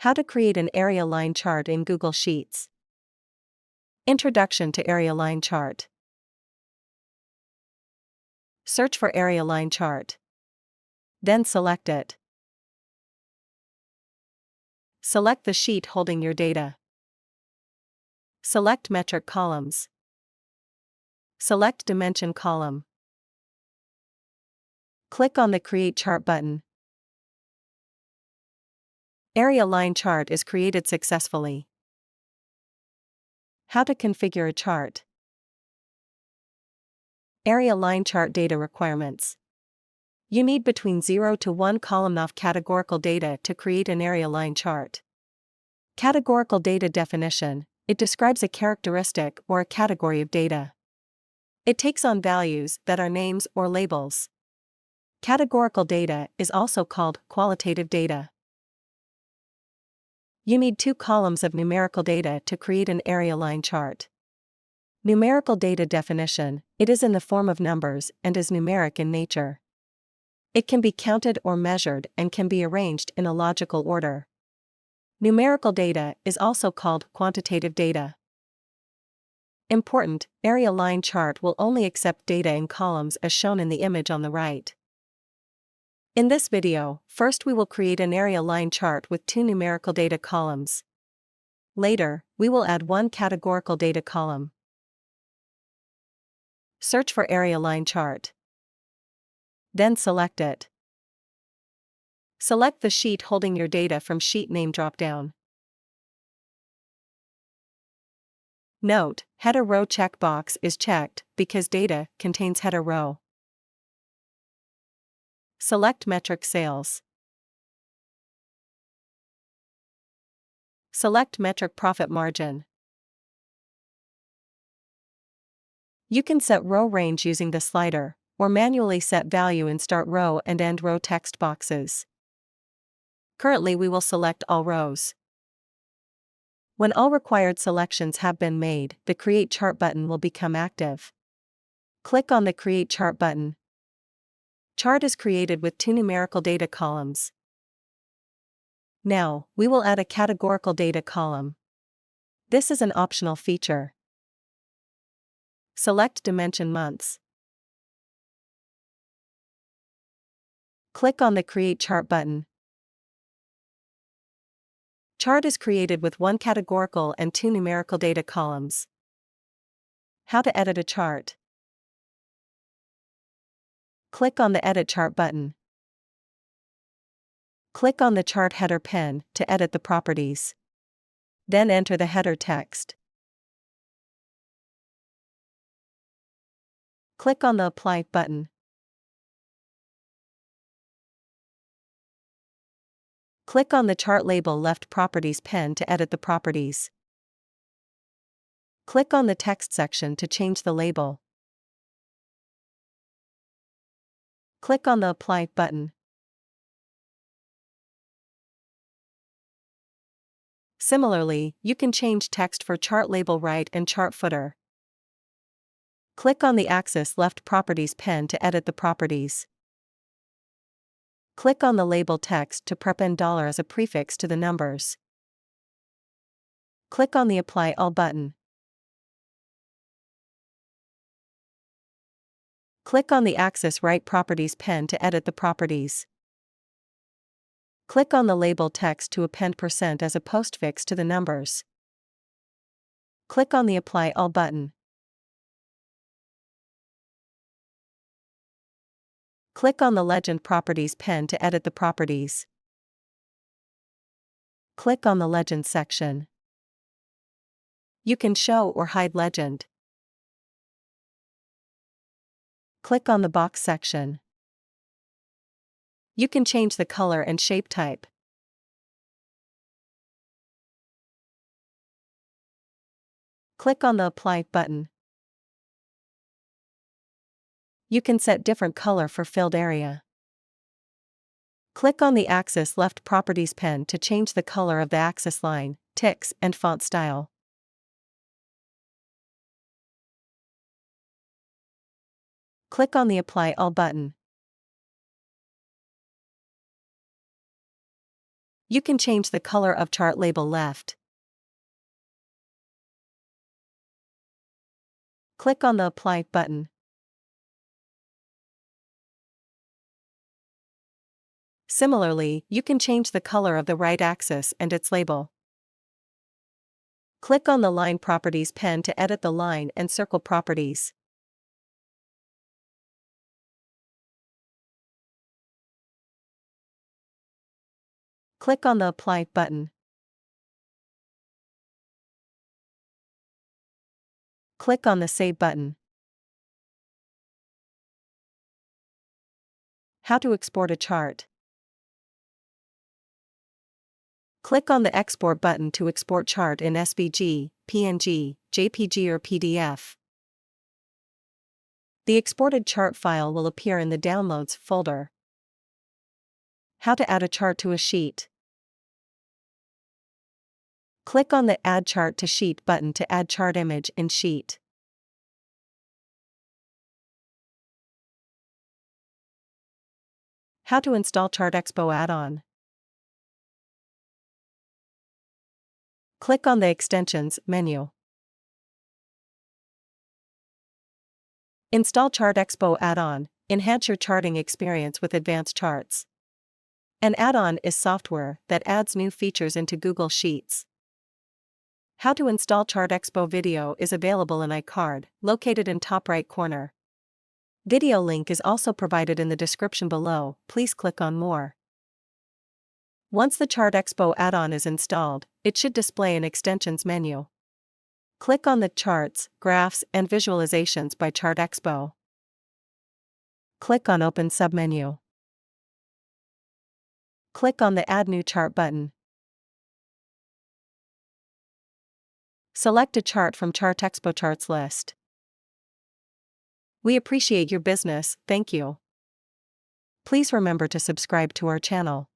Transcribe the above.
How to create an area line chart in Google Sheets. Introduction to area line chart. Search for area line chart. Then select it. Select the sheet holding your data. Select metric columns. Select dimension column. Click on the Create Chart button. Area line chart is created successfully. How to configure a chart. Area line chart data requirements. You need between 0 to 1 column of categorical data to create an area line chart. Categorical data definition: it describes a characteristic or a category of data. It takes on values that are names or labels. Categorical data is also called qualitative data. You need 2 columns of numerical data to create an area line chart. Numerical data definition: it is in the form of numbers and is numeric in nature. It can be counted or measured and can be arranged in a logical order. Numerical data is also called quantitative data. Important: area line chart will only accept data in columns as shown in the image on the right. In this video, first we will create an area line chart with 2 numerical data columns. Later, we will add 1 categorical data column. Search for area line chart. Then select it. Select the sheet holding your data from Sheet Name dropdown. Note: Header Row checkbox is checked because data contains header row. Select Metric Sales. Select Metric Profit Margin. You can set row range using the slider, or manually set value in Start Row and End Row text boxes. Currently we will select all rows. When all required selections have been made, the Create Chart button will become active. Click on the Create Chart button. Chart is created with 2 numerical data columns. Now, we will add a categorical data column. This is an optional feature. Select Dimension Months. Click on the Create Chart button. Chart is created with 1 categorical and 2 numerical data columns. How to edit a chart. Click on the Edit Chart button. Click on the chart header pen to edit the properties. Then enter the header text. Click on the Apply button. Click on the chart label left properties pen to edit the properties. Click on the text section to change the label. Click on the Apply button. Similarly, you can change text for chart label right and chart footer. Click on the Axis left properties pen to edit the properties. Click on the label text to prepend $ as a prefix to the numbers. Click on the Apply All button. Click on the Axis right properties pen to edit the properties. Click on the label text to append % as a postfix to the numbers. Click on the Apply All button. Click on the Legend properties pen to edit the properties. Click on the Legend section. You can show or hide legend. Click on the Box section. You can change the color and shape type. Click on the Apply button. You can set different color for filled area. Click on the Axis left properties pen to change the color of the axis line, ticks, and font style. Click on the Apply All button. You can change the color and shape type. Click on the Apply All button. You can set different color for filled area. Click on the Axis left properties pen to change the color of the axis line, ticks, and font style. Click on the Apply All button. You can change the color of chart label left. Click on the Apply button. Similarly, you can change the color of the right axis and its label. Click on the Line Properties pen to edit the line and circle properties. Click on the Apply button. Click on the Save button. How to export a chart. Click on the Export button to export chart in SVG, PNG, JPG or PDF. The exported chart file will appear in the Downloads folder. How to add a chart to a sheet. Click on the Add Chart to Sheet button to add chart image in sheet. How to install ChartExpo add-on. Click on the Extensions menu. Install ChartExpo add-on. Enhance your charting experience with advanced charts. An add-on is software that adds new features into Google Sheets. How to install ChartExpo video is available in iCard, located in top right corner. Video link is also provided in the description below. Please click on More. Once the ChartExpo add-on is installed, it should display an Extensions menu. Click on the Charts, Graphs and Visualizations by ChartExpo. Click on Open submenu. Click on the Add New Chart button. Select a chart from ChartExpo Charts list. We appreciate your business, thank you. Please remember to subscribe to our channel.